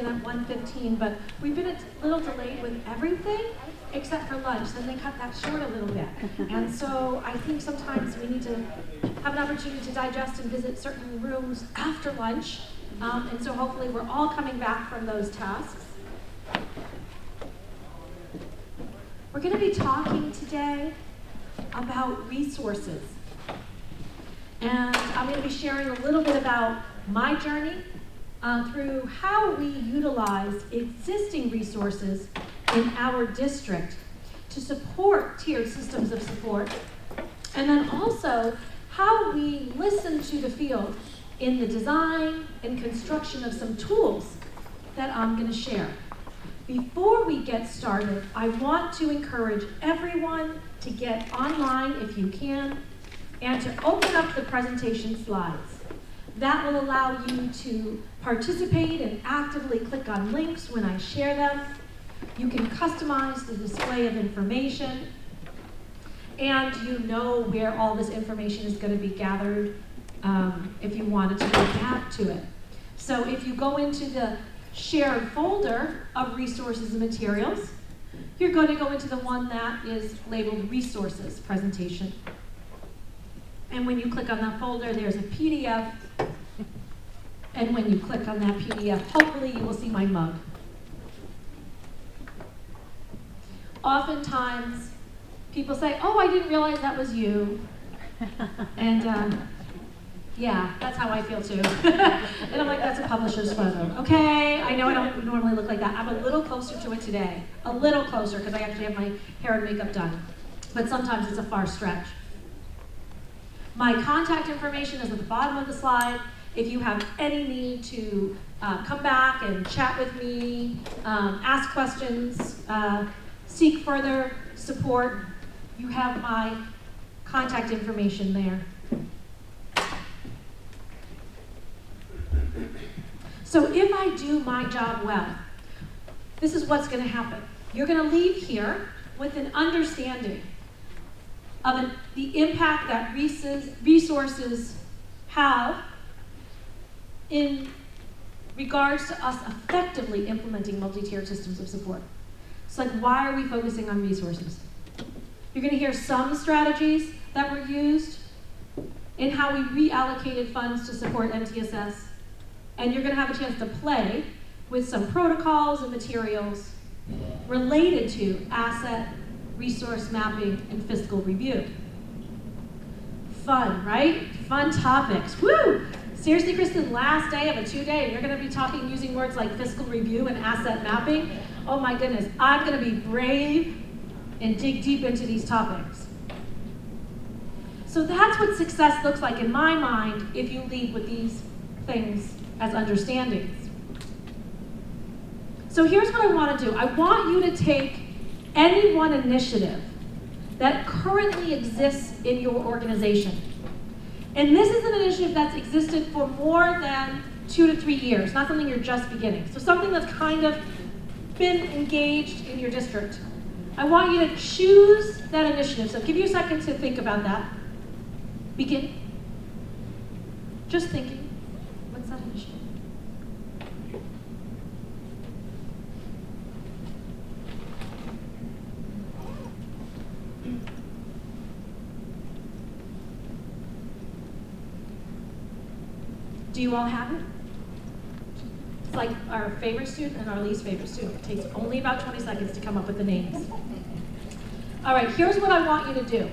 in at 1:15, but we've been a little delayed with everything except for lunch. Then they cut that short a little bit. And so I think sometimes we need to have an opportunity to digest and visit certain rooms after lunch. And so hopefully we're all coming back from those tasks. We're going to be talking today about resources. And I'm going to be sharing a little bit about my journey through how we utilize existing resources in our district to support tiered systems of support, and then also how we listen to the field in the design and construction of some tools that I'm going to share. Before we get started, I want to encourage everyone to get online if you can, and to open up the presentation slides. That will allow you to participate and actively click on links when I share them. You can customize the display of information, and you know where all this information is going to be gathered if you wanted to go back to it. So if you go into the shared folder of resources and materials, you're going to go into the one that is labeled Resources Presentation. And when you click on that folder, there's a PDF. And when you click on that PDF, hopefully you will see my mug. Oftentimes, people say, oh, I didn't realize that was you. And yeah, that's how I feel too. And I'm like, that's a publisher's photo. Okay, I know I don't normally look like that. I'm a little closer to it today. A little closer, because I actually have my hair and makeup done. But sometimes it's a far stretch. My contact information is at the bottom of the slide. If you have any need to come back and chat with me, ask questions, seek further support, you have my contact information there. So if I do my job well, this is what's going to happen. You're going to leave here with an understanding of the impact that resources have in regards to us effectively implementing multi-tiered systems of support. It's like, why are we focusing on resources? You're going to hear some strategies that were used in how we reallocated funds to support MTSS, and you're going to have a chance to play with some protocols and materials related to asset, resource mapping, and fiscal review. Fun, right? Fun topics. Woo! Seriously, Kristan, last day of a 2-day, and you're going to be talking using words like fiscal review and asset mapping. Oh my goodness, I'm going to be brave and dig deep into these topics. So that's what success looks like in my mind if you lead with these things as understandings. So here's what I want to do. I want you to take any one initiative that currently exists in your organization. And this is an initiative that's existed for more than 2 to 3 years, not something you're just beginning. So something that's kind of been engaged in your district. I want you to choose that initiative. So give you a second to think about that. Begin. Just thinking. What's that initiative? Do you all have it? It's like our favorite student and our least favorite student. It takes only about 20 seconds to come up with the names. All right, here's what I want you to do.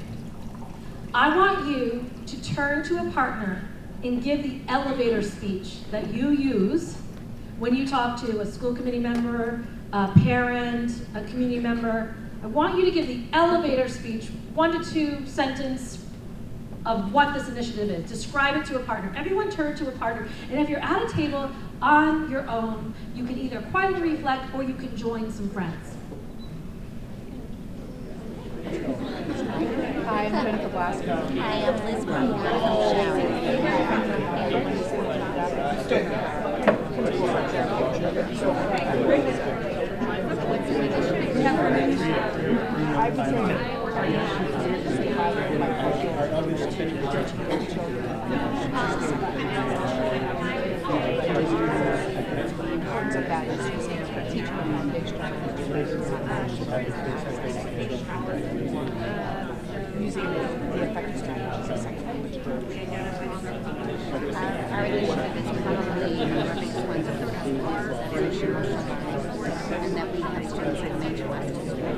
I want you to turn to a partner and give the elevator speech that you use when you talk to a school committee member, a parent, a community member. I want you to give the elevator speech, 1 to 2 sentence of what this initiative is. Describe it to a partner. Everyone turn to a partner. And if you're at a table on your own, you can either quietly reflect or you can join some friends. Hi, I'm Jennifer Blasco. Hi, I'm Liz Brown. that is teaching them foundation using the effective strategies of second language. Our initiative is probably one of the biggest ones of the festival, and that we have students that come to us to do it.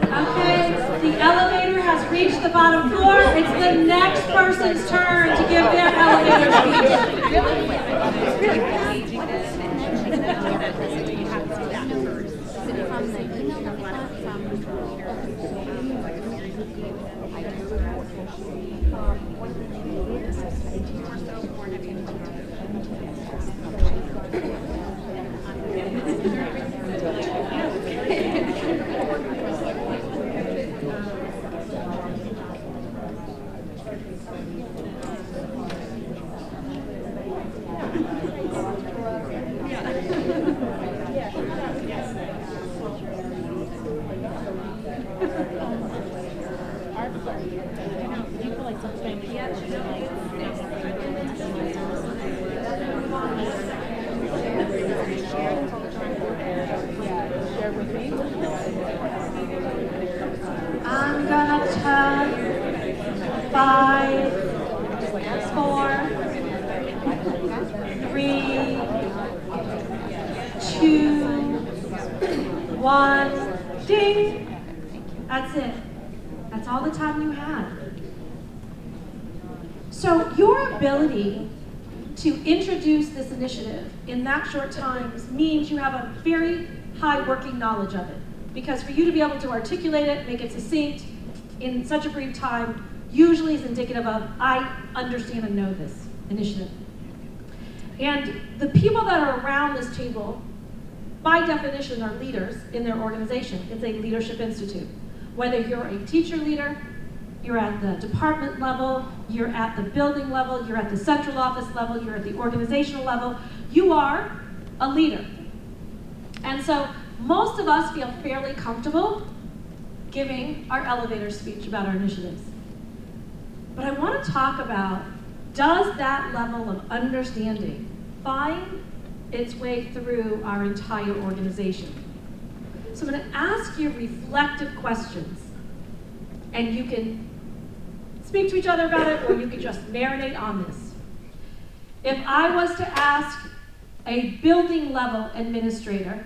Okay, the elevator has reached the bottom floor. It's the next person's turn to give their elevator speech. I'm gonna tell 5, 4, 3, 2, 1, ding! That's it. That's all the time you have. So your ability to introduce this initiative in that short time means you have a very high working knowledge of it. Because for you to be able to articulate it, make it succinct in such a brief time, usually is indicative of, I understand and know this initiative. And the people that are around this table, by definition, are leaders in their organization. It's a leadership institute. Whether you're a teacher leader, you're at the department level, you're at the building level, you're at the central office level, you're at the organizational level, you are a leader. And so most of us feel fairly comfortable giving our elevator speech about our initiatives. But I want to talk about, does that level of understanding find its way through our entire organization? So I'm going to ask you reflective questions, and you can speak to each other about it, or you can just marinate on this. If I was to ask a building level administrator,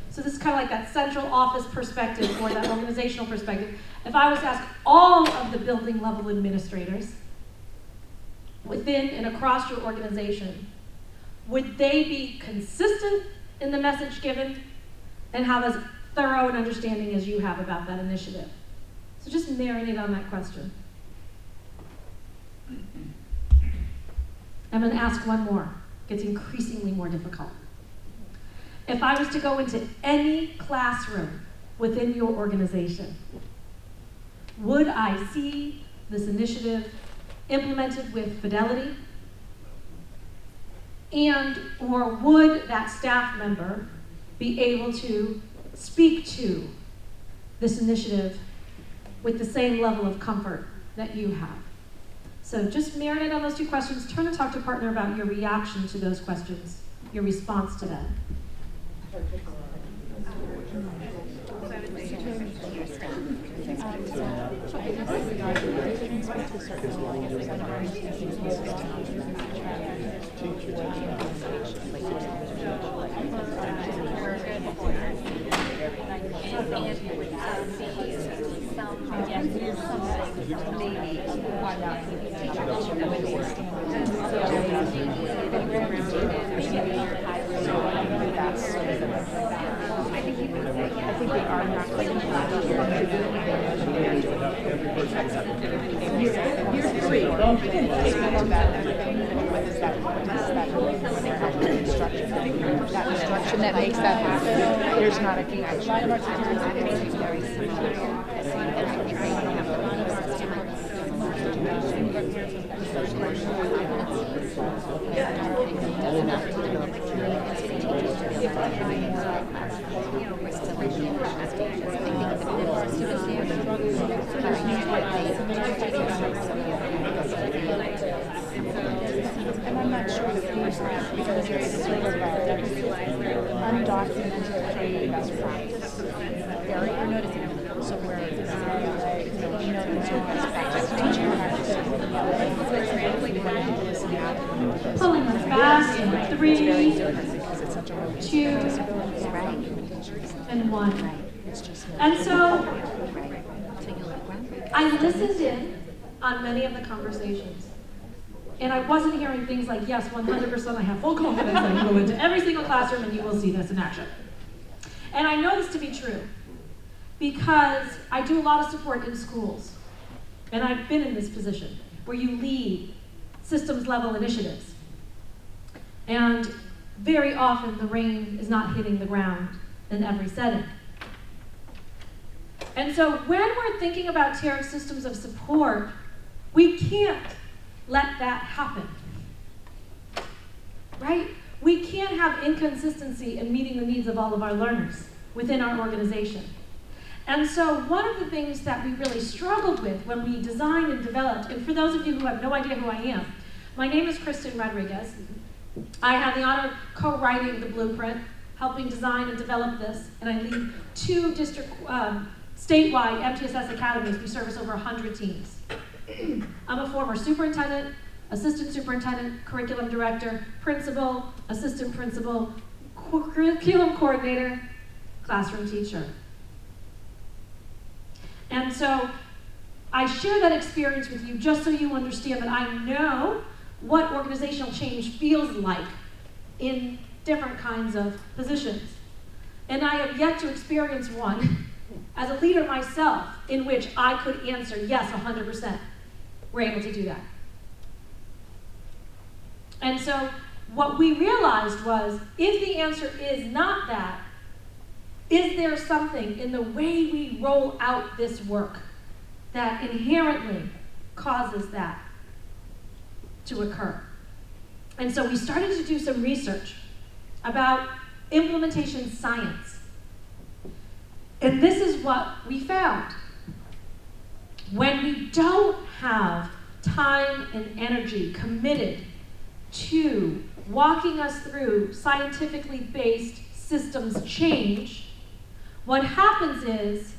so this is kind of like that central office perspective or that organizational perspective, if I was to ask all of the building level administrators within and across your organization, would they be consistent in the message given and have as thorough an understanding as you have about that initiative? So just marinate on that question. I'm going to ask one more. It gets increasingly more difficult. If I was to go into any classroom within your organization, would I see this initiative implemented with fidelity? And or would that staff member be able to speak to this initiative with the same level of comfort that you have? So just marinate on those two questions. Turn and talk to a partner about your reaction to those questions, your response to them. I think they are not quite Year 3, what is that instruction that makes that happen? There's not a lot of our times it's very similar. create best practice area. So where it's pulling us back in 3, 2, and 1. And so I listened in on many of the conversations. And I wasn't hearing things like, yes, 100% I have full confidence that you go into every single classroom and you will see this in action. And I know this to be true because I do a lot of support in schools. And I've been in this position where you lead systems level initiatives. And very often the rain is not hitting the ground in every setting. And so when we're thinking about tiered systems of support, we can't let that happen, right? We can't have inconsistency in meeting the needs of all of our learners within our organization. And so one of the things that we really struggled with when we designed and developed, and for those of you who have no idea who I am, my name is Kristan Rodriguez. I had the honor of co-writing the blueprint, helping design and develop this, and I lead 2 district statewide MTSS academies. We service over 100 teams. I'm a former superintendent, assistant superintendent, curriculum director, principal, assistant principal, curriculum coordinator, classroom teacher. And so I share that experience with you just so you understand that I know what organizational change feels like in different kinds of positions. And I have yet to experience one as a leader myself in which I could answer, yes, 100%. We're able to do that. And so what we realized was, if the answer is not that, is there something in the way we roll out this work that inherently causes that to occur? And so we started to do some research about implementation science. And this is what we found. When we don't have time and energy committed to walking us through scientifically based systems change, what happens is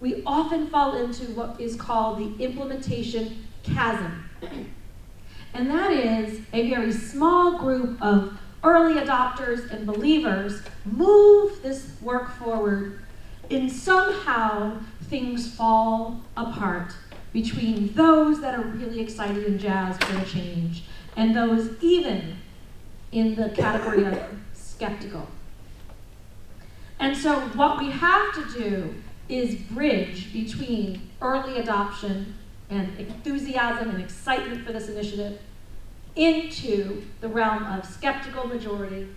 we often fall into what is called the implementation chasm. And that is a very small group of early adopters and believers move this work forward, and somehow things fall apart between those that are really excited and jazzed for a change and those even in the category of skeptical. And so what we have to do is bridge between early adoption and enthusiasm and excitement for this initiative into the realm of skeptical majority,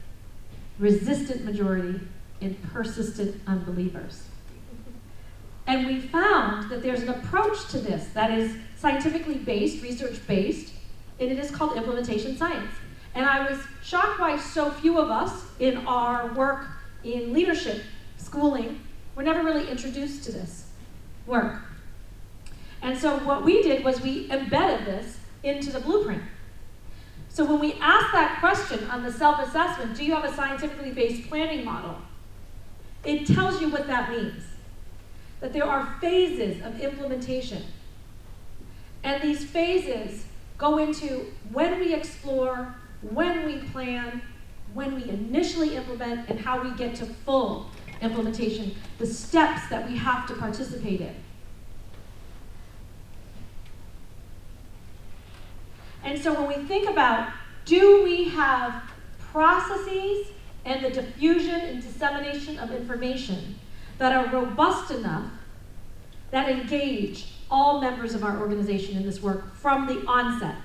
resistant majority, and persistent unbelievers. And we found that there's an approach to this that is scientifically based, research-based, and it is called implementation science. And I was shocked why so few of us in our work in leadership schooling were never really introduced to this work. And so what we did was we embedded this into the blueprint. So when we asked that question on the self-assessment, do you have a scientifically based planning model? It tells you what that means. That there are phases of implementation. And these phases go into when we explore, when we plan, when we initially implement, and how we get to full implementation, the steps that we have to participate in. And so when we think about, do we have processes and the diffusion and dissemination of information that are robust enough that engage all members of our organization in this work from the onset?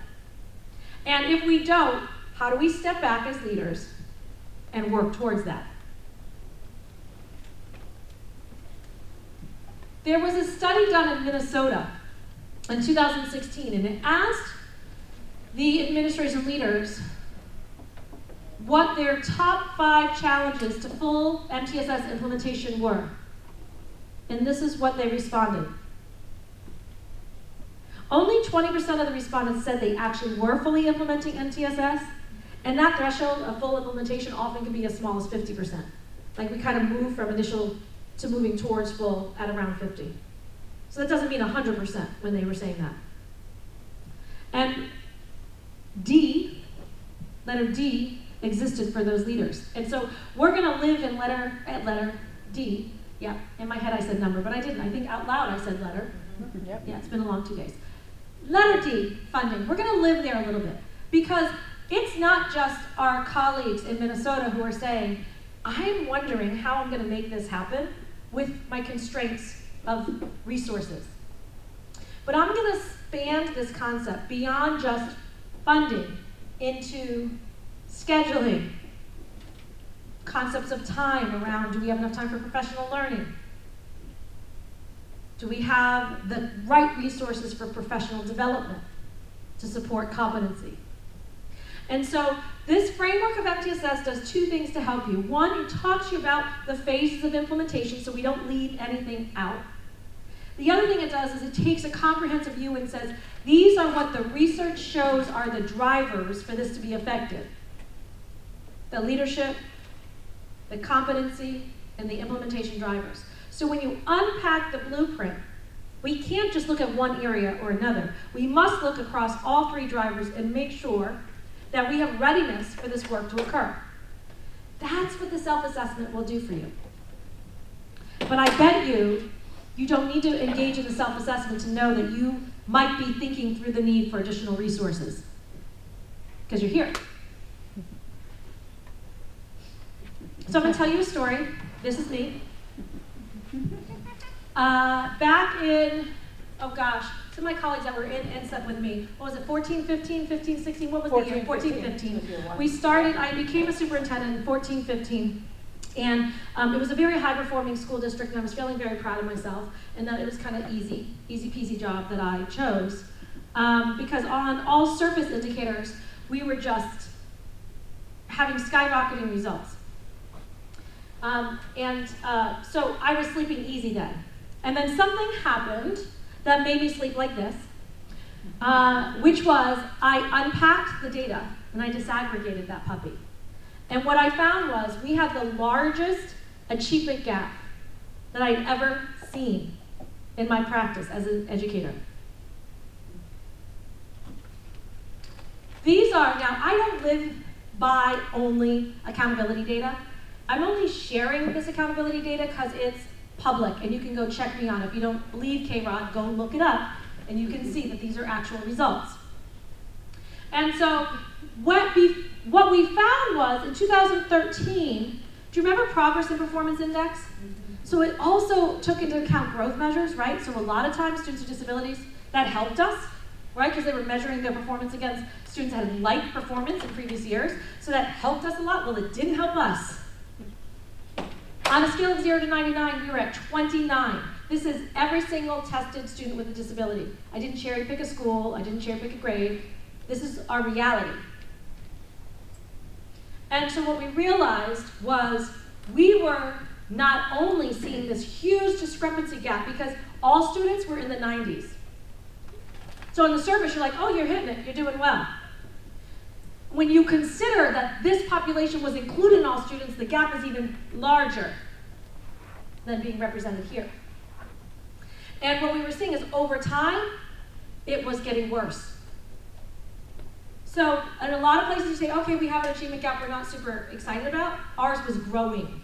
And if we don't, how do we step back as leaders and work towards that? There was a study done in Minnesota in 2016, and it asked the administration leaders what their top 5 challenges to full MTSS implementation were. And this is what they responded. Only 20% of the respondents said they actually were fully implementing MTSS, and that threshold of full implementation often can be as small as 50%. Like we kind of move from initial to moving towards full at around 50. So that doesn't mean 100% when they were saying that. And D, letter D, existed for those leaders. And so we're going to live in letter D. Yeah, in my head I said number, but I didn't. I think out loud I said letter. Yep. Yeah, it's been a long 2 days. Letter D, funding. We're going to live there a little bit because it's not just our colleagues in Minnesota who are saying, I'm wondering how I'm going to make this happen with my constraints of resources. But I'm going to expand this concept beyond just funding into scheduling, concepts of time around, do we have enough time for professional learning? Do we have the right resources for professional development to support competency? And so this framework of MTSS does two things to help you. One, it talks to you about the phases of implementation so we don't leave anything out. The other thing it does is it takes a comprehensive view and says, these are what the research shows are the drivers for this to be effective. The leadership, the competency, and the implementation drivers. So when you unpack the blueprint, we can't just look at one area or another. We must look across all three drivers and make sure that we have readiness for this work to occur. That's what the self-assessment will do for you. But I bet you don't need to engage in the self-assessment to know that you might be thinking through the need for additional resources, because you're here. So I'm going to tell you a story. This is me. Back in, oh gosh, some of my colleagues that were in NSEP with me, what was it, 14, 15, 15, 16, what was the year? 14, 15. We started, I became a superintendent in 14, 15. And it was a very high-performing school district, and I was feeling very proud of myself, and that it was kind of easy peasy job that I chose. Because on all surface indicators, we were just having skyrocketing results. So I was sleeping easy then. And then something happened that made me sleep like this, which was I unpacked the data, and I disaggregated that puppy. And what I found was we had the largest achievement gap that I'd ever seen in my practice as an educator. These are, now I don't live by only accountability data. I'm only sharing this accountability data because it's public and you can go check me on it. If you don't believe K-Rod, go look it up and you can see that these are actual results. And so what we found was in 2013, do you remember Progress and Performance Index? So it also took into account growth measures, right? So a lot of times students with disabilities, that helped us, right? Because they were measuring their performance against students that had like performance in previous years. So that helped us a lot. Well, it didn't help us. On a scale of 0 to 99, we were at 29. This is every single tested student with a disability. I didn't cherry pick a school. I didn't cherry pick a grade. This is our reality. And so what we realized was we were not only seeing this huge discrepancy gap because all students were in the 90s. So on the surface, you're like, oh, you're hitting it, you're doing well. When you consider that this population was included in all students, the gap is even larger than being represented here. And what we were seeing is over time, it was getting worse. So in a lot of places you say, okay, we have an achievement gap we're not super excited about. Ours was growing.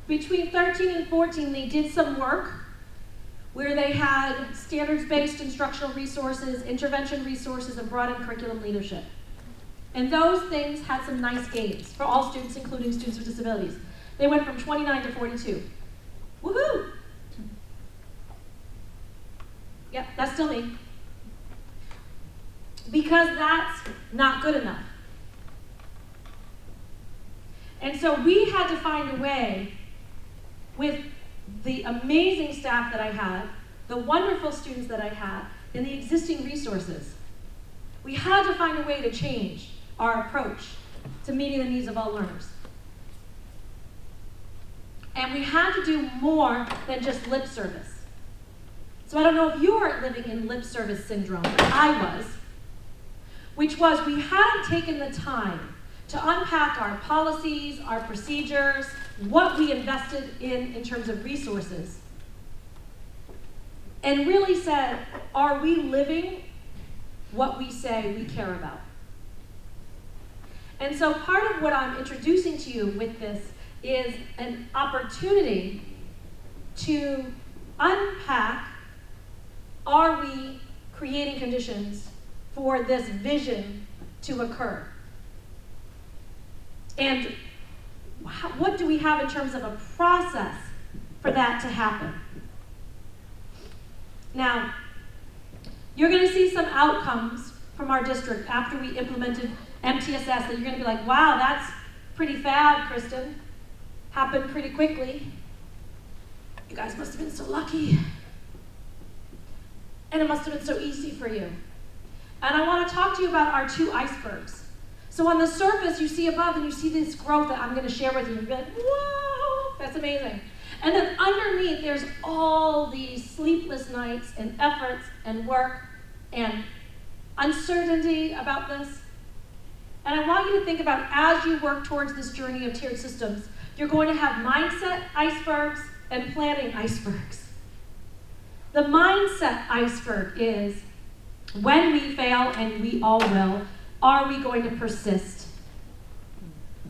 Between 13 and 14, they did some work where they had standards-based instructional resources, intervention resources, and brought in curriculum leadership. And those things had some nice gains for all students, including students with disabilities. They went from 29 to 42. Woohoo! Yep, that's still me. Because that's not good enough. And so we had to find a way with the amazing staff that I had, the wonderful students that I had, and the existing resources. We had to find a way to change our approach to meeting the needs of all learners. And we had to do more than just lip service. So I don't know if you are living in lip service syndrome, but I was, which was we hadn't taken the time to unpack our policies, our procedures, what we invested in terms of resources, and really said, are we living what we say we care about? And so part of what I'm introducing to you with this is an opportunity to unpack, are we creating conditions for this vision to occur? And what do we have in terms of a process for that to happen? Now, you're going to see some outcomes from our district after we implemented MTSS that you're going to be like, wow, that's pretty fab, Kristan. Happened pretty quickly. You guys must have been so lucky. And it must have been so easy for you. And I want to talk to you about our 2 icebergs. So on the surface, you see above and you see this growth that I'm going to share with you. You'll be like, whoa, that's amazing. And then underneath, there's all these sleepless nights and efforts and work and uncertainty about this. And I want you to think about, as you work towards this journey of tiered systems, you're going to have mindset icebergs and planning icebergs. The mindset iceberg is, when we fail, and we all will, are we going to persist?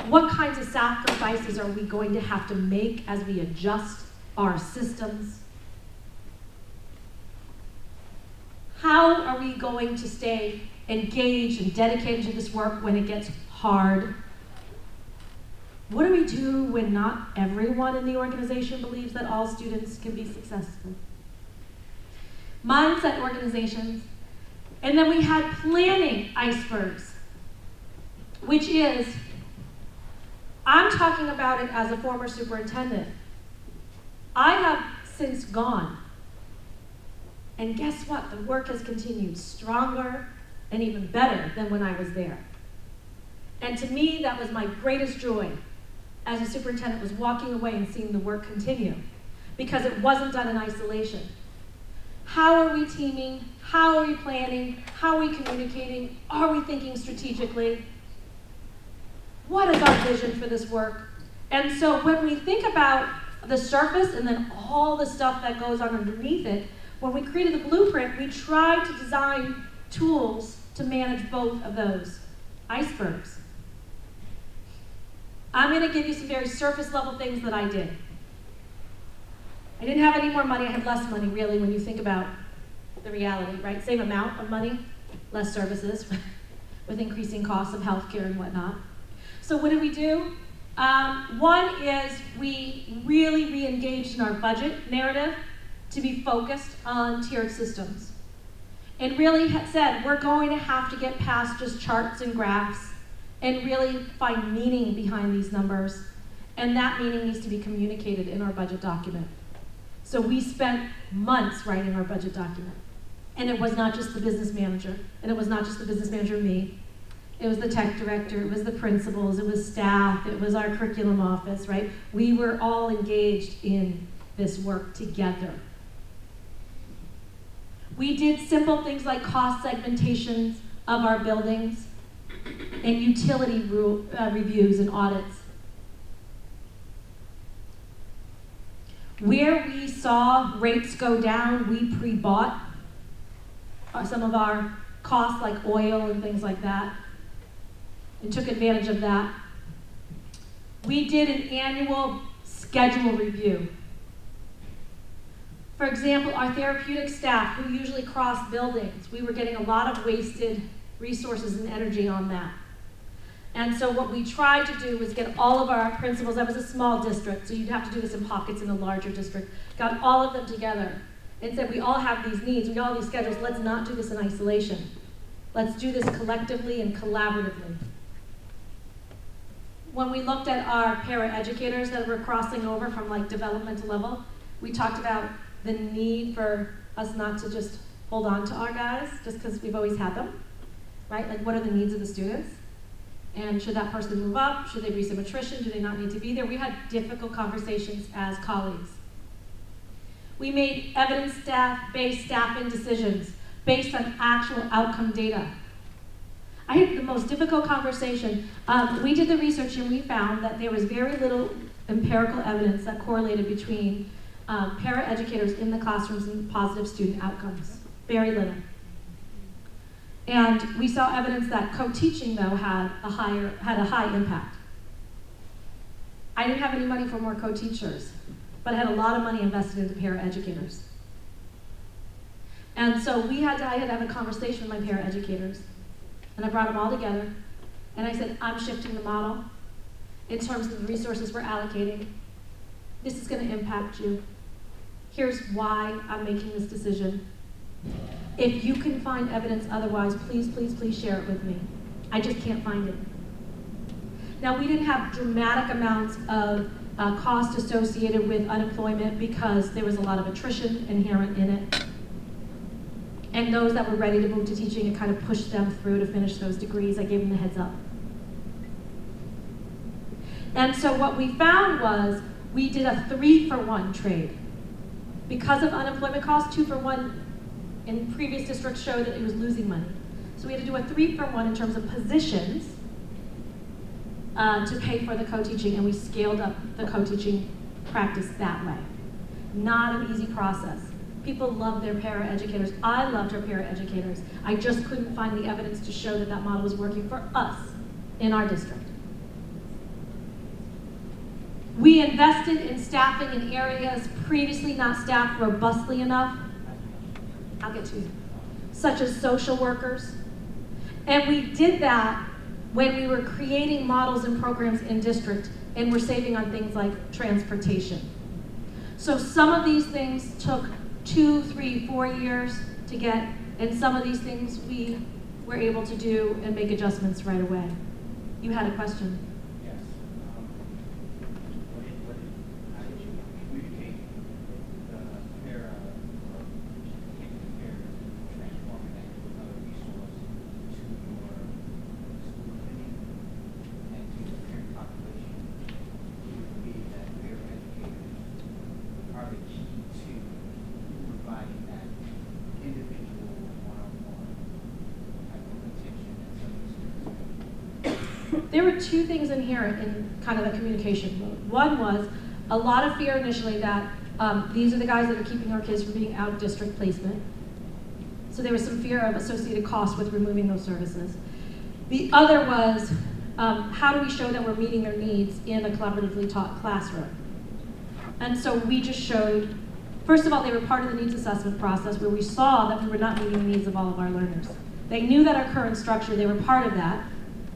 What kinds of sacrifices are we going to have to make as we adjust our systems? How are we going to stay engaged and dedicated to this work when it gets hard? What do we do when not everyone in the organization believes that all students can be successful? Mindset organizations. And then we had planning icebergs, which is, I'm talking about it as a former superintendent. I have since gone. And guess what? The work has continued stronger and even better than when I was there. And to me, that was my greatest joy as a superintendent, was walking away and seeing the work continue, because it wasn't done in isolation. How are we teaming? How are we planning? How are we communicating? Are we thinking strategically? What is our vision for this work? And so when we think about the surface and then all the stuff that goes on underneath it, when we created the blueprint, we tried to design tools to manage both of those icebergs. I'm going to give you some very surface level things that I did. I didn't have any more money. I had less money, really, when you think about the reality, right? Same amount of money, less services, with increasing costs of healthcare and whatnot. So what did we do? One is we really re-engaged in our budget narrative to be focused on tiered systems. And really said, we're going to have to get past just charts and graphs and really find meaning behind these numbers. And that meaning needs to be communicated in our budget document. So we spent months writing our budget document. And it was not just the business manager, and it was not just the business manager and me. It was the tech director, it was the principals, it was staff, it was our curriculum office, right? We were all engaged in this work together. We did simple things like cost segmentations of our buildings and utility reviews and audits. Where we saw rates go down, we pre-bought some of our costs like oil and things like that, and took advantage of that. We did an annual schedule review. For example, our therapeutic staff, who usually cross buildings, we were getting a lot of wasted resources and energy on that. And so what we tried to do was get all of our principals, that was a small district, so you'd have to do this in pockets in a larger district, got all of them together and said, we all have these needs, we all have these schedules, let's not do this in isolation. Let's do this collectively and collaboratively. When we looked at our para-educators that were crossing over from like developmental level, we talked about the need for us not to just hold on to our guys just because we've always had them, right? Like, what are the needs of the students? And should that person move up? Should there be some attrition? Do they not need to be there? We had difficult conversations as colleagues. We made evidence-based staffing decisions based on actual outcome data. I had the most difficult conversation. We did the research and we found that there was very little empirical evidence that correlated between paraeducators in the classrooms and positive student outcomes. Very little. And we saw evidence that co-teaching, though, had a high impact. I didn't have any money for more co-teachers, but I had a lot of money invested into paraeducators. And so I had to have a conversation with my paraeducators, and I brought them all together, and I said, I'm shifting the model in terms of the resources we're allocating. This is going to impact you. Here's why I'm making this decision. If you can find evidence otherwise, please, please, please share it with me. I just can't find it. Now, we didn't have dramatic amounts of cost associated with unemployment because there was a lot of attrition inherent in it. And those that were ready to move to teaching, it kind of pushed them through to finish those degrees. I gave them the heads up. And so what we found was we did a 3-for-1 trade. Because of unemployment costs, 2-for-1 in previous districts showed that it was losing money. So we had to do a 3-for-1 in terms of positions to pay for the co-teaching, and we scaled up the co-teaching practice that way. Not an easy process. People love their paraeducators. I loved our paraeducators. I just couldn't find the evidence to show that that model was working for us in our district. We invested in staffing in areas previously not staffed robustly enough. I'll get to you. Such as social workers. And we did that when we were creating models and programs in district, and we're saving on things like transportation. So some of these things took 2, 3, 4 years to get, and some of these things we were able to do and make adjustments right away. You had a question. Yes. How did you communicate the transforming that into another resource to your school committee and to the parent population? Do you believe that paraeducators are the key to providing that individual one-on-one type of attention that some of the students need? There were two things inherent in kind of the communication mode. One was a lot of fear initially that these are the guys that are keeping our kids from being out of district placement. So there was some fear of associated costs with removing those services. The other was how do we show that we're meeting their needs in a collaboratively taught classroom? And so we just showed, first of all, they were part of the needs assessment process where we saw that we were not meeting the needs of all of our learners. They knew that our current structure, they were part of that.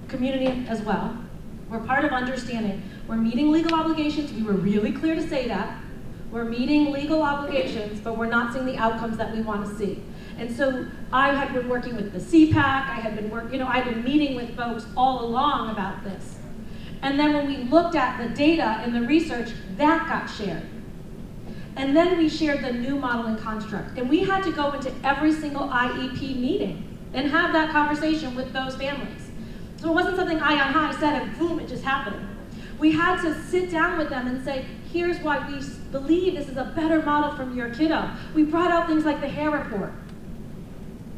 Community as well. We're part of understanding. We're meeting legal obligations. We were really clear to say that. We're meeting legal obligations, but we're not seeing the outcomes that we want to see. And so I had been working with the CPAC. I had been meeting with folks all along about this. And then when we looked at the data and the research, that got shared. And then we shared the new model and construct. And we had to go into every single IEP meeting and have that conversation with those families. So it wasn't something I on high said and boom, it just happened. We had to sit down with them and say, here's why we believe this is a better model from your kiddo. We brought out things like the hair report,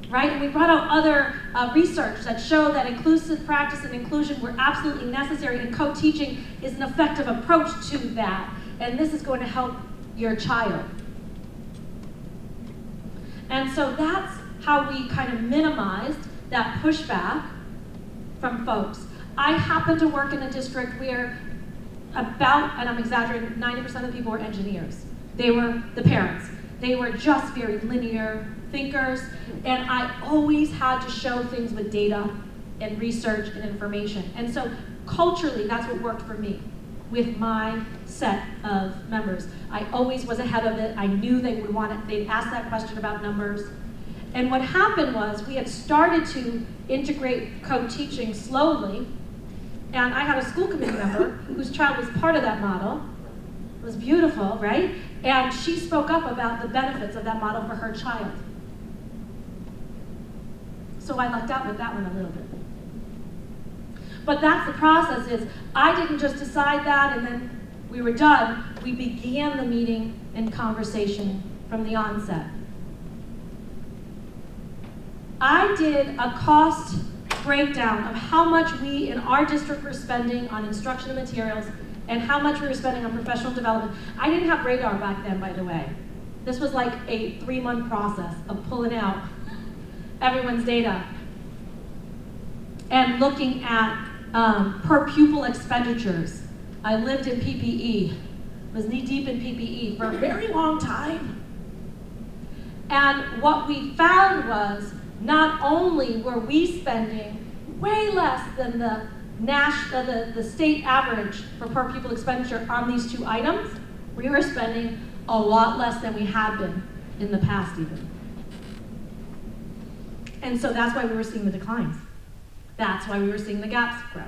right? And we brought out other research that showed that inclusive practice and inclusion were absolutely necessary, and co-teaching is an effective approach to that. And this is going to help your child. And so that's how we kind of minimized that pushback from folks. I happen to work in a district where about, and I'm exaggerating, 90% of the people were engineers. They were the parents. They were just very linear thinkers, and I always had to show things with data and research and information. And so culturally, that's what worked for me with my set of members. I always was ahead of it. I knew they would want it. They'd ask that question about numbers. And what happened was we had started to integrate co-teaching slowly, and I had a school committee member whose child was part of that model. It was beautiful, right? And she spoke up about the benefits of that model for her child. So I lucked out with that one a little bit. But that's the process is, I didn't just decide that and then we were done. We began the meeting and conversation from the onset. I did a cost breakdown of how much we in our district were spending on instructional materials and how much we were spending on professional development. I didn't have radar back then, by the way. This was like a 3-month process of pulling out everyone's data and looking at per pupil expenditures. I lived in PPE, was knee deep in PPE for a very long time. And what we found was not only were we spending way less than the state average for per pupil expenditure on these 2 items, we were spending a lot less than we had been in the past even. And so that's why we were seeing the declines. That's why we were seeing the gaps grow.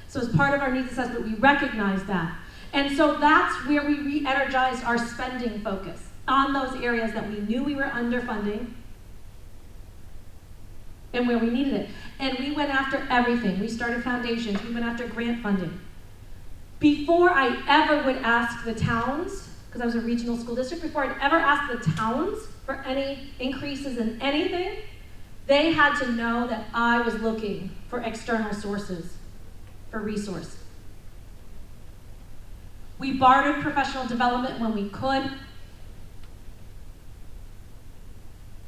So as part of our needs assessment, we recognized that. And so that's where we re-energized our spending focus on those areas that we knew we were underfunding and where we needed it. And we went after everything. We started foundations, we went after grant funding. Before I ever would ask the towns, because I was a regional school district, before I'd ever ask the towns for any increases in anything, they had to know that I was looking for external sources for resource. We bartered professional development when we could.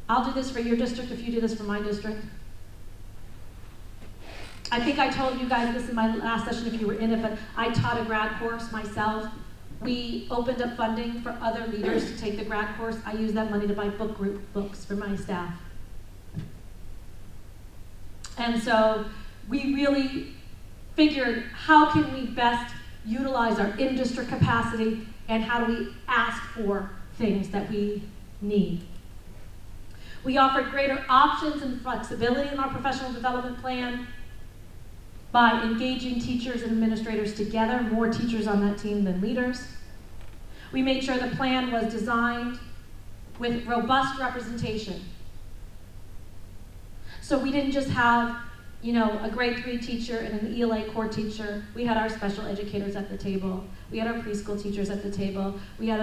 I'll do this for your district if you do this for my district. I think I told you guys this in my last session if you were in it, but I taught a grad course myself. We opened up funding for other leaders to take the grad course. I used that money to buy book group books for my staff. And so we really figured, how can we best utilize our in-district capacity and how do we ask for things that we need? We offered greater options and flexibility in our professional development plan by engaging teachers and administrators together, more teachers on that team than leaders. We made sure the plan was designed with robust representation. So we didn't just have, a grade 3 teacher and an ELA core teacher. We had our special educators at the table. We had our preschool teachers at the table. We had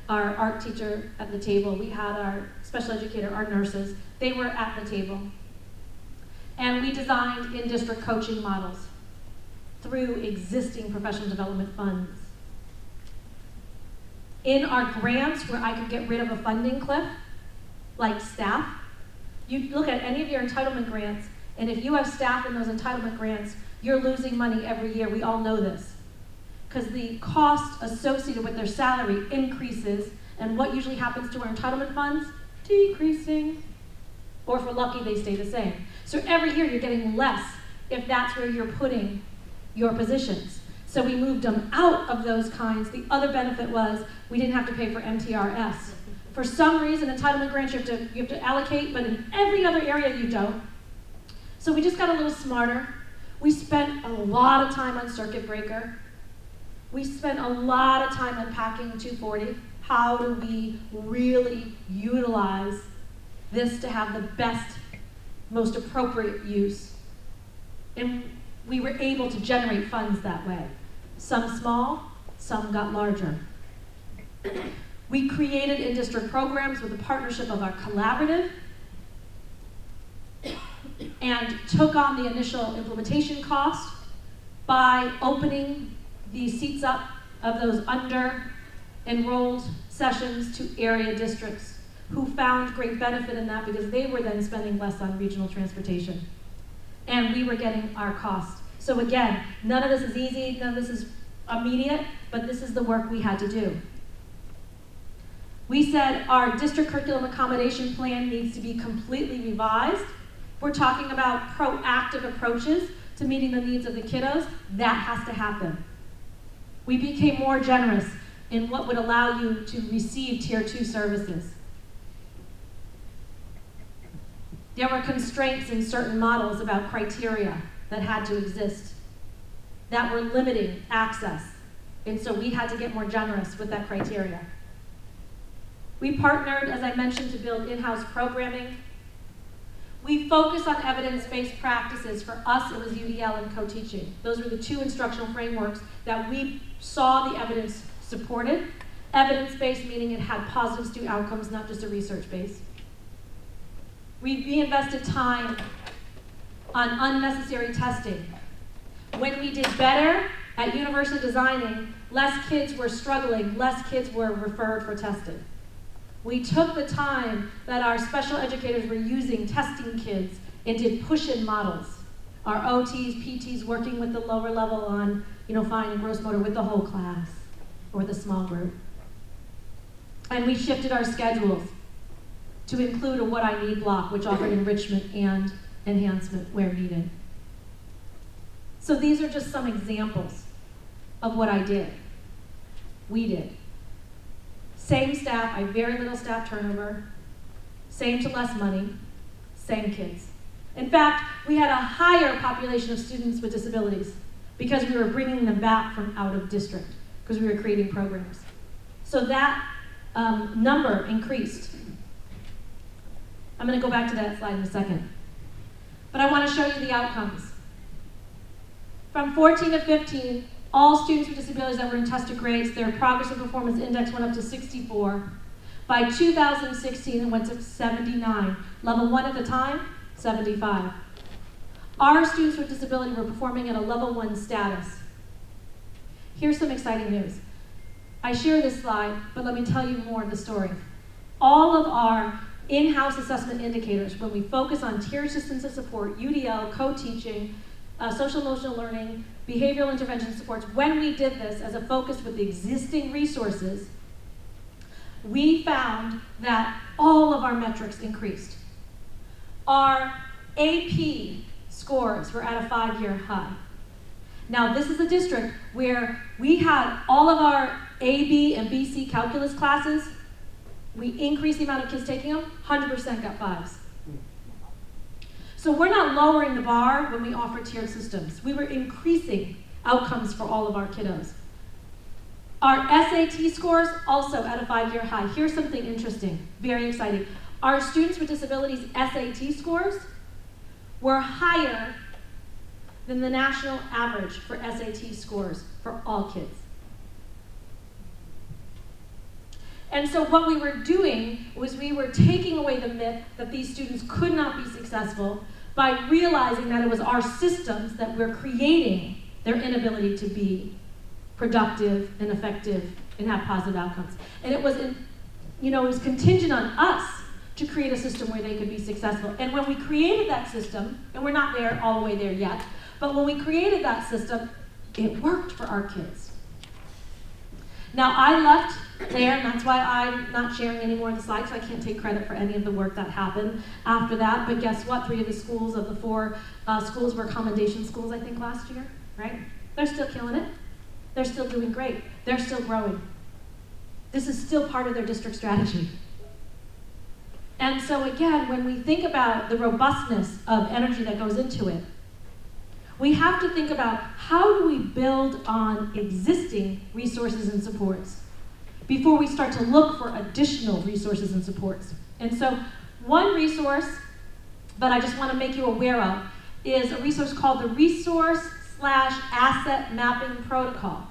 our art teacher at the table. We had our special educator, our nurses. They were at the table. And we designed in-district coaching models through existing professional development funds. In our grants, where I could get rid of a funding cliff, like staff, you look at any of your entitlement grants, and if you have staff in those entitlement grants, you're losing money every year. We all know this. Because the cost associated with their salary increases, and what usually happens to our entitlement funds? Decreasing. Or if we're lucky, they stay the same. So every year you're getting less if that's where you're putting your positions. So we moved them out of those kinds. The other benefit was we didn't have to pay for MTRS. For some reason, entitlement grants you have to allocate, but in every other area you don't. So we just got a little smarter. We spent a lot of time on circuit breaker. We spent a lot of time unpacking 240. How do we really utilize this to have the best, most appropriate use? And we were able to generate funds that way. Some small, some got larger. We created in-district programs with a partnership of our collaborative and took on the initial implementation cost by opening the seats up of those under-enrolled sessions to area districts who found great benefit in that because they were then spending less on regional transportation. And we were getting our cost. So again, none of this is easy, none of this is immediate, but this is the work we had to do. We said our district curriculum accommodation plan needs to be completely revised. We're talking about proactive approaches to meeting the needs of the kiddos. That has to happen. We became more generous in what would allow you to receive Tier 2 services. There were constraints in certain models about criteria that had to exist that were limiting access. And so we had to get more generous with that criteria. We partnered, as I mentioned, to build in-house programming. We focus on evidence-based practices. For us, it was UDL and co-teaching. Those were the 2 instructional frameworks that we saw the evidence supported. Evidence-based meaning it had positive student outcomes, not just a research base. We reinvested time on unnecessary testing. When we did better at universally designing, less kids were struggling, less kids were referred for testing. We took the time that our special educators were using testing kids and did push-in models. Our OTs, PTs working with the lower level on, fine and gross motor with the whole class or the small group. And we shifted our schedules to include a what I need block, which offered enrichment and enhancement where needed. So these are just some examples of what I did. We did. Same staff, I had very little staff turnover, same to less money, same kids. In fact, we had a higher population of students with disabilities because we were bringing them back from out of district because we were creating programs. So that number increased. I'm going to go back to that slide in a second. But I want to show you the outcomes. From 14 to 15, all students with disabilities that were in tested grades, their progress and performance index went up to 64. By 2016, it went to 79. Level 1 at the time, 75. Our students with disability were performing at a level 1 status. Here's some exciting news. I share this slide, but let me tell you more of the story. All of our in-house assessment indicators, when we focus on tiered systems of support, UDL, co-teaching, social emotional learning, behavioral intervention supports, when we did this as a focus with the existing resources, we found that all of our metrics increased. Our AP scores were at a 5-year high. Now, this is a district where we had all of our AB and BC calculus classes. We increased the amount of kids taking them, 100% got 5s. So we're not lowering the bar when we offer tiered systems. We were increasing outcomes for all of our kiddos. Our SAT scores also at a 5-year high. Here's something interesting, very exciting. Our students with disabilities SAT scores were higher than the national average for SAT scores for all kids. And so what we were doing was we were taking away the myth that these students could not be successful by realizing that it was our systems that were creating their inability to be productive and effective and have positive outcomes. And it was, it was contingent on us to create a system where they could be successful. And when we created that system, and we're not there all the way there yet, but when we created that system, it worked for our kids. Now, I left there, and that's why I'm not sharing any more of the slides, so I can't take credit for any of the work that happened after that. But guess what? 3 of the schools of the 4 schools were commendation schools, I think, last year, right? They're still killing it. They're still doing great. They're still growing. This is still part of their district strategy. And so again, when we think about the robustness of energy that goes into it, we have to think about how do we build on existing resources and supports before we start to look for additional resources and supports. And so one resource that I just want to make you aware of is a resource called the Resource/Asset Mapping Protocol.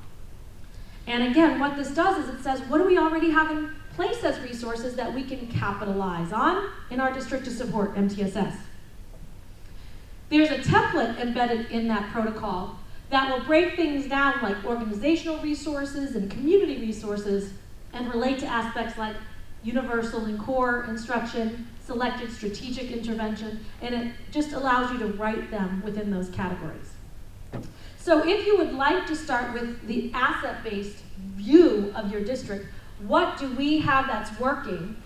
And again, what this does is it says, what do we already have in place as resources that we can capitalize on in our district to support MTSS? There's a template embedded in that protocol that will break things down like organizational resources and community resources and relate to aspects like universal and core instruction, selected strategic intervention, and it just allows you to write them within those categories. So if you would like to start with the asset-based view of your district, what do we have that's working?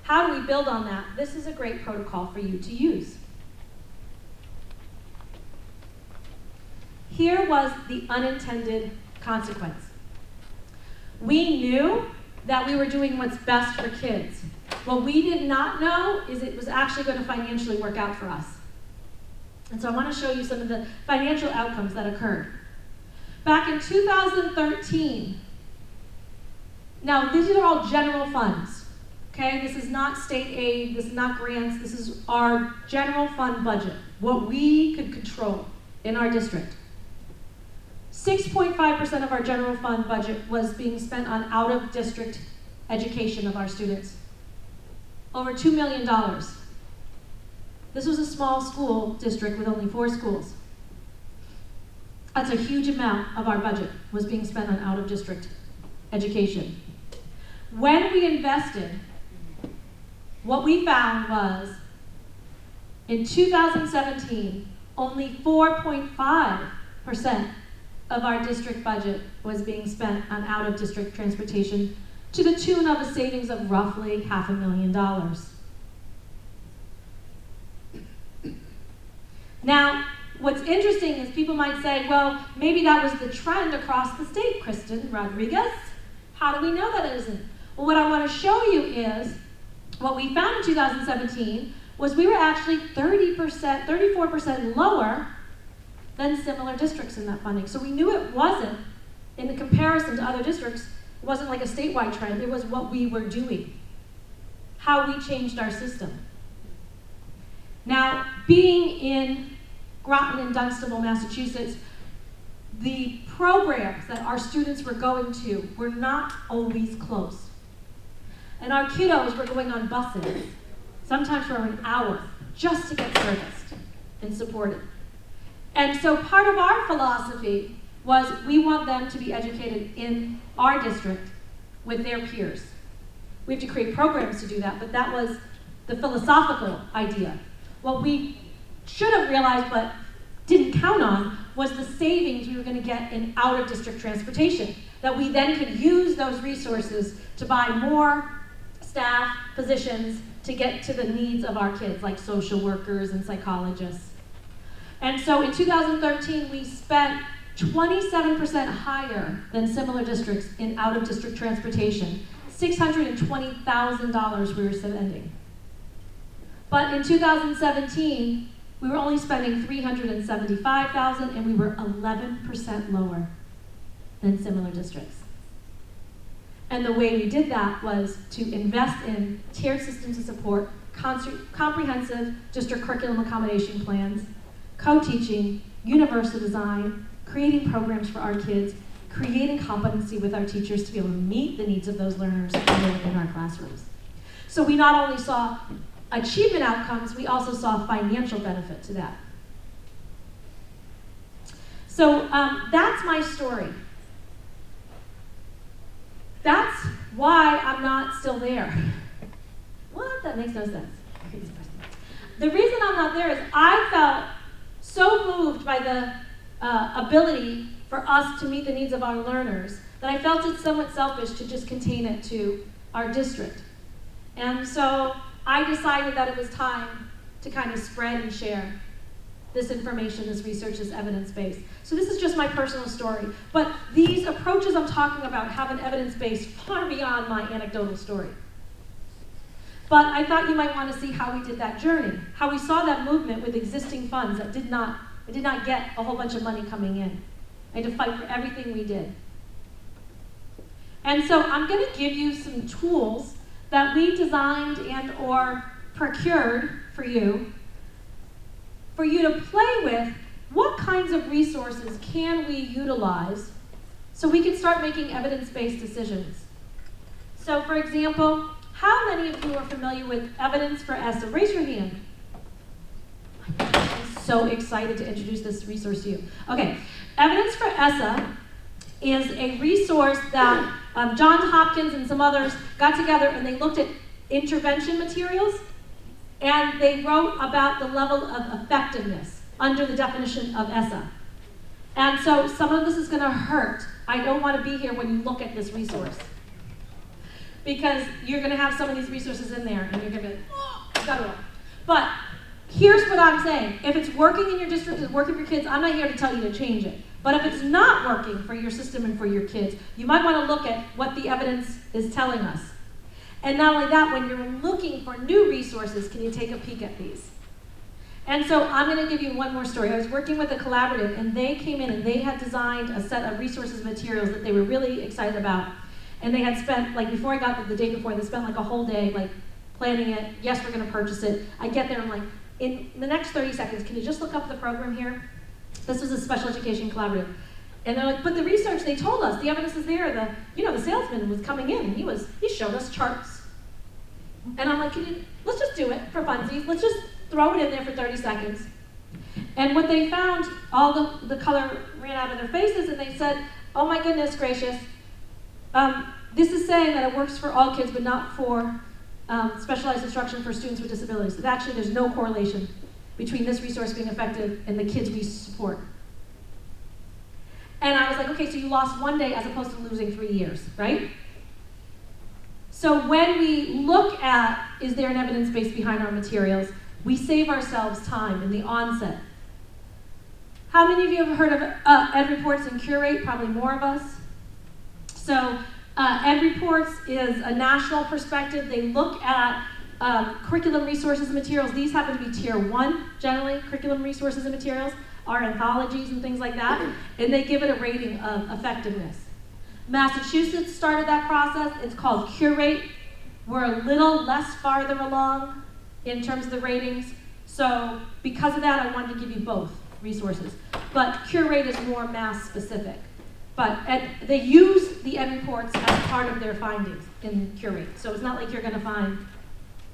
How do we build on that? This is a great protocol for you to use. Here was the unintended consequence. We knew that we were doing what's best for kids. What we did not know is it was actually going to financially work out for us. And so I want to show you some of the financial outcomes that occurred. Back in 2013, now these are all general funds, okay? This is not state aid, this is not grants, this is our general fund budget, what we could control in our district. 6.5% of our general fund budget was being spent on out-of-district education of our students. Over $2 million. This was a small school district with only 4 schools. That's a huge amount of our budget was being spent on out-of-district education. When we invested, what we found was, in 2017, only 4.5% of our district budget was being spent on out-of-district transportation, to the tune of a savings of roughly $500,000. Now, what's interesting is people might say, well, maybe that was the trend across the state, Kristan Rodriguez. How do we know that it isn't? Well, what I want to show you is what we found in 2017 was we were actually 34% lower than similar districts in that funding. So we knew it wasn't, in the comparison to other districts, it wasn't like a statewide trend, it was what we were doing, how we changed our system. Now, being in Groton and Dunstable, Massachusetts, the programs that our students were going to were not always close. And our kiddos were going on buses, sometimes for an hour, just to get serviced and supported. And so part of our philosophy was we want them to be educated in our district with their peers. We have to create programs to do that, but that was the philosophical idea. What we should have realized but didn't count on was the savings we were going to get in out-of-district transportation, that we then could use those resources to buy more staff positions to get to the needs of our kids, like social workers and psychologists. And so in 2013, we spent 27% higher than similar districts in out-of-district transportation, $620,000 we were spending. But in 2017, we were only spending $375,000, and we were 11% lower than similar districts. And the way we did that was to invest in tiered systems of support, comprehensive district curriculum accommodation plans, co-teaching, universal design, creating programs for our kids, creating competency with our teachers to be able to meet the needs of those learners within our classrooms. So we not only saw achievement outcomes, we also saw financial benefit to that. So that's my story. That's why I'm not still there. What? That makes no sense. The reason I'm not there is I felt so moved by the ability for us to meet the needs of our learners that I felt it somewhat selfish to just contain it to our district. And so I decided that it was time to kind of spread and share this information, this research, this evidence-based. So this is just my personal story, but these approaches I'm talking about have an evidence-base far beyond my anecdotal story. But I thought you might want to see how we did that journey, how we saw that movement with existing funds that did not get a whole bunch of money coming in. I had to fight for everything we did. And so I'm going to give you some tools that we designed and or procured for you to play with. What kinds of resources can we utilize so we can start making evidence-based decisions? So for example, how many of you are familiar with Evidence for ESSA? Raise your hand. I'm so excited to introduce this resource to you. Okay, Evidence for ESSA is a resource that Johns Hopkins and some others got together and they looked at intervention materials and they wrote about the level of effectiveness under the definition of ESSA. And so some of this is going to hurt. I don't want to be here when you look at this resource, because you're going to have some of these resources in there and you're going to be like, oh, etc. But here's what I'm saying. If it's working in your district, it's working for your kids, I'm not here to tell you to change it. But if it's not working for your system and for your kids, you might want to look at what the evidence is telling us. And not only that, when you're looking for new resources, can you take a peek at these? And so I'm going to give you one more story. I was working with a collaborative, and they came in and they had designed a set of resources and materials that they were really excited about. And they had spent, like before I got there, the day before, they spent like a whole day like planning it. Yes, we're going to purchase it. I get there, I'm like, in the next 30 seconds, can you just look up the program here? This was a special education collaborative. And they're like, but the research, they told us, the evidence is there. The salesman was coming in and he showed us charts. And I'm like, let's just do it for funsies. Let's just throw it in there for 30 seconds. And what they found, all the color ran out of their faces, and they said, oh my goodness gracious, this is saying that it works for all kids, but not for specialized instruction for students with disabilities. But actually, there's no correlation between this resource being effective and the kids we support. And I was like, okay, so you lost 1 day as opposed to losing 3 years, right? So when we look at, is there an evidence base behind our materials, we save ourselves time in the onset. How many of you have heard of Ed Reports and Curate? Probably more of us. So Ed Reports is a national perspective. They look at curriculum resources and materials. These happen to be tier 1, generally, curriculum resources and materials, our anthologies and things like that, and they give it a rating of effectiveness. Massachusetts started that process. It's called Curate. We're a little less farther along in terms of the ratings. So because of that, I wanted to give you both resources. But Curate is more mass specific. But they use the Ed Reports as part of their findings in Curate. So it's not like you're going to find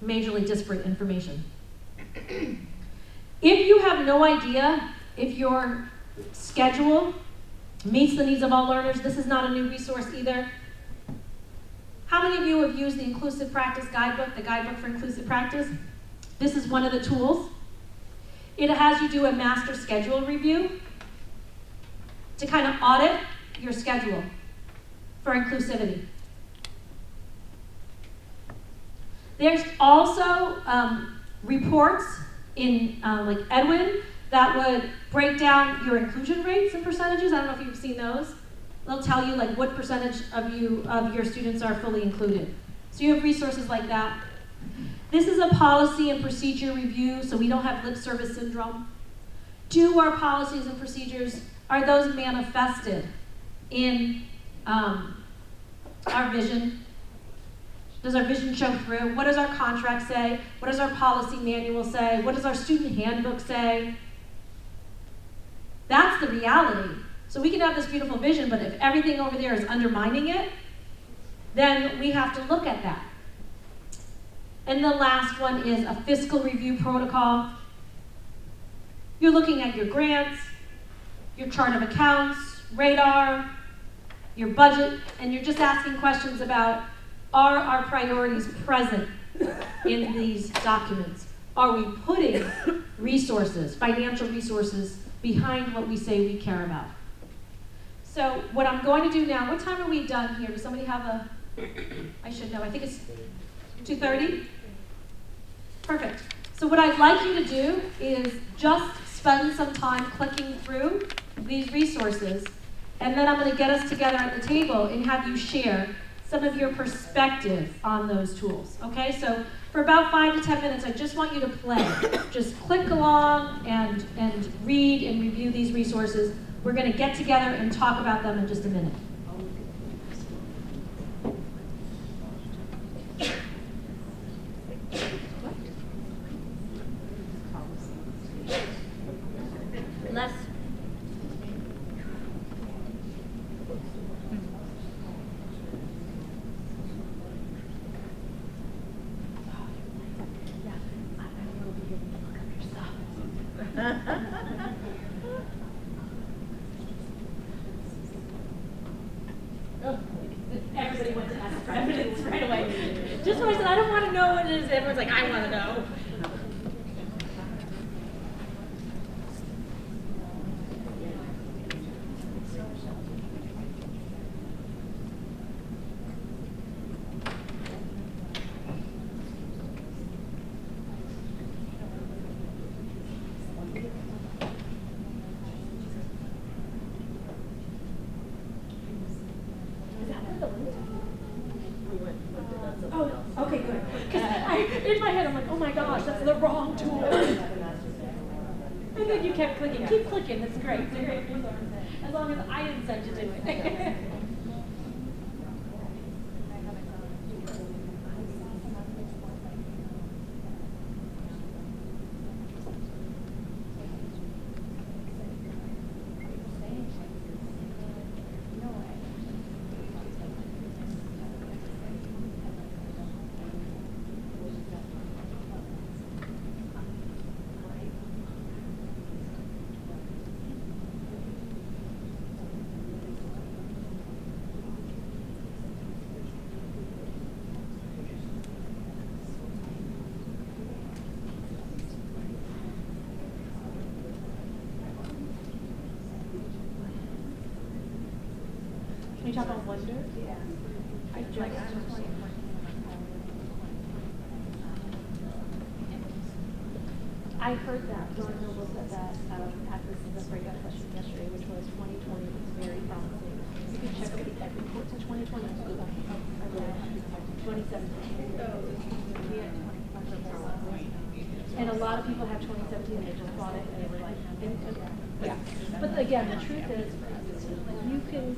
majorly disparate information. If you have no idea if your schedule meets the needs of all learners, this is not a new resource either. How many of you have used the Inclusive Practice Guidebook, the Guidebook for Inclusive Practice? This is one of the tools. It has you do a master schedule review to kind of audit your schedule for inclusivity. There's also reports in like Edwin that would break down your inclusion rates and percentages. I don't know if you've seen those. They'll tell you like what percentage of your students are fully included. So you have resources like that. This is a policy and procedure review, so we don't have lip service syndrome. Do our policies and procedures, are those manifested in our vision? Does our vision show through? What does our contract say? What does our policy manual say? What does our student handbook say? That's the reality. So we can have this beautiful vision, but if everything over there is undermining it, then we have to look at that. And the last one is a fiscal review protocol. You're looking at your grants, your chart of accounts, radar, your budget, and you're just asking questions about, are our priorities present in these documents? Are we putting resources, financial resources, behind what we say we care about? So what I'm going to do now, what time are we done here? Does somebody have a, I should know, I think it's 2:30? Perfect. So what I'd like you to do is just spend some time clicking through these resources, and then I'm going to get us together at the table and have you share some of your perspective on those tools. Okay, so for about 5 to 10 minutes, I just want you to play. Just click along and read and review these resources. We're going to get together and talk about them in just a minute. Less. Everybody went to ask for evidence right away. Just when I said, I don't want to know what it is, everyone's like, I want to know. Oh, okay, good. Because in my head, I'm like, oh my gosh, that's the wrong tool. And then you kept clicking. Keep clicking. That's great. It's a great resource. As long as I didn't send you to it. talk about wonder? Yeah. I heard that John Noble said that at this breakout session yesterday, which was 2020 was very promising. You can check out the tech reports in 2020. 2017. And a lot of people have 2017 and they just bought it and they were like, yeah. But again, the truth is, you can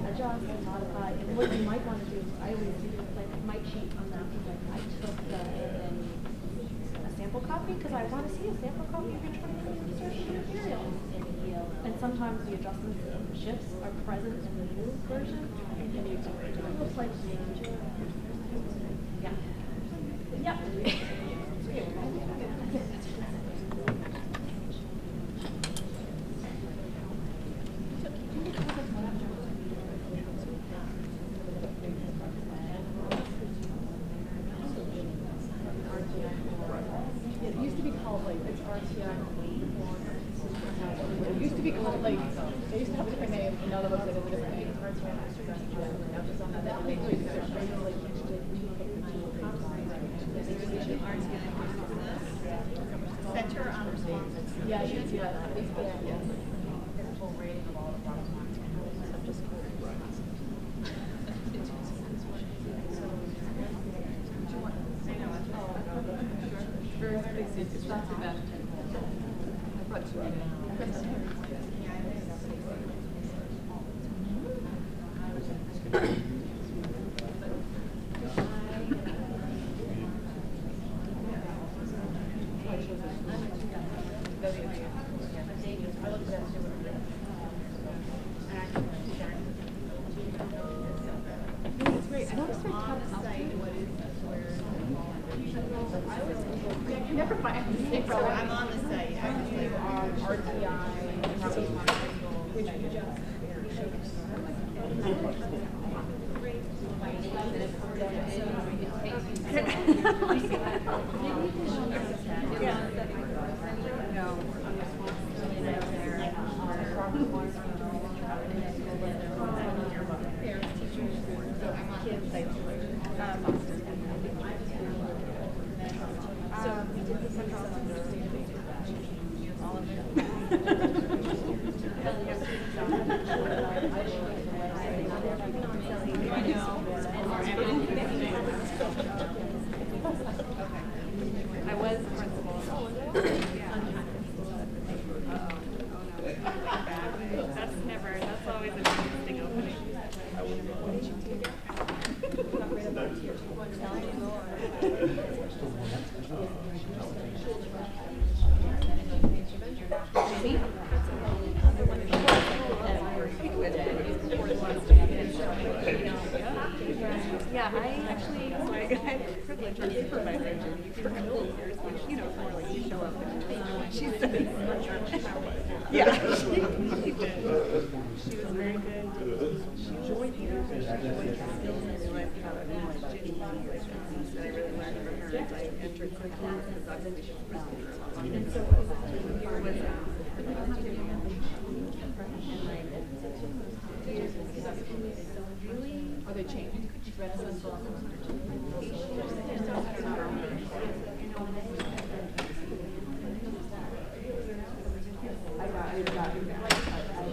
adjust and modify. And what you might want to do, I always do, like, might cheat on that. Like, I took a sample copy because I want to see a sample copy of your 2020 research material. And sometimes the adjustments and the shifts are present in the new version. And it looks like, yeah. Yeah. It used to be called like it's RTI. It used to be called like they used to have a different name. None of us had a different name. Center on responses. Yeah, yeah. Full rating of all the products. It's not too bad. I brought two I'm on the site actually. RTI, which we just I was principal. That's always an interesting opening. Yeah, I actually, so I had the privilege of supervising Jimmy for a couple of years, which, you know, it's more like you show up and you know what she says. Yeah, she did. She was very good. She enjoyed leadership, she enjoyed the skills, and I realized how Jimmy was things that I really learned from her as I entered curriculum, because obviously she was responsible for a long time. And so here was are they changed? Renaissance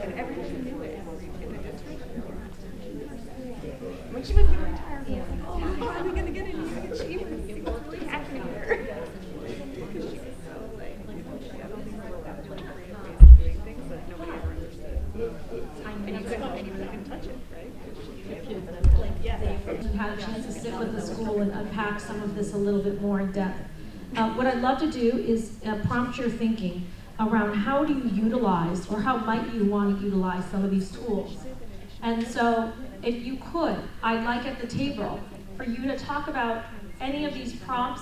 and everybody knew it in the district. When she was going to retire, I was like, oh my God, are we going to get any achievements? It was really happening here. Because she was so like, she had all these like creative ways of doing things that nobody ever understood. And you couldn't touch it, right? You've had a chance to sit with the school and unpack some of this a little bit more in depth. What I'd love to do is prompt your thinking around how do you utilize, or how might you want to utilize some of these tools. And so if you could, I'd like at the table for you to talk about any of these prompts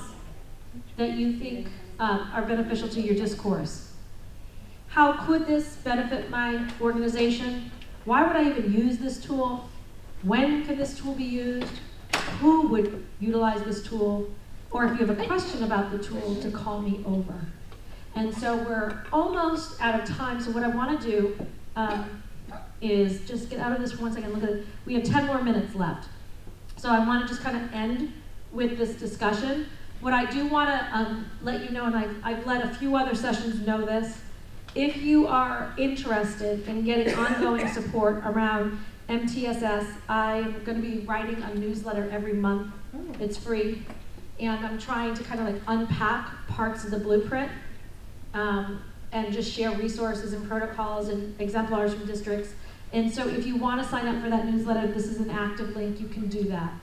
that you think are beneficial to your discourse. How could this benefit my organization? Why would I even use this tool? When can this tool be used? Who would utilize this tool? Or if you have a question about the tool, to call me over. And so we're almost out of time, so what I want to do is just get out of this for 1 second, look at it. We have 10 more minutes left. So I want to just kind of end with this discussion. What I do want to let you know, and I've let a few other sessions know this, if you are interested in getting ongoing support around MTSS, I'm going to be writing a newsletter every month. It's free. And I'm trying to kind of like unpack parts of the blueprint and just share resources and protocols and exemplars from districts. And so if you want to sign up for that newsletter, this is an active link, you can do that.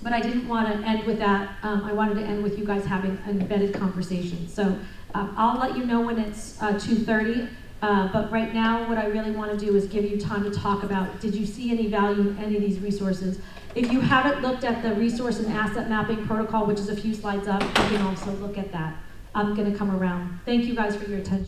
But I didn't want to end with that. I wanted to end with you guys having an embedded conversation. So I'll let you know when it's 2:30. But right now, what I really want to do is give you time to talk about, did you see any value in any of these resources? If you haven't looked at the resource and asset mapping protocol, which is a few slides up, you can also look at that. I'm going to come around. Thank you guys for your attention.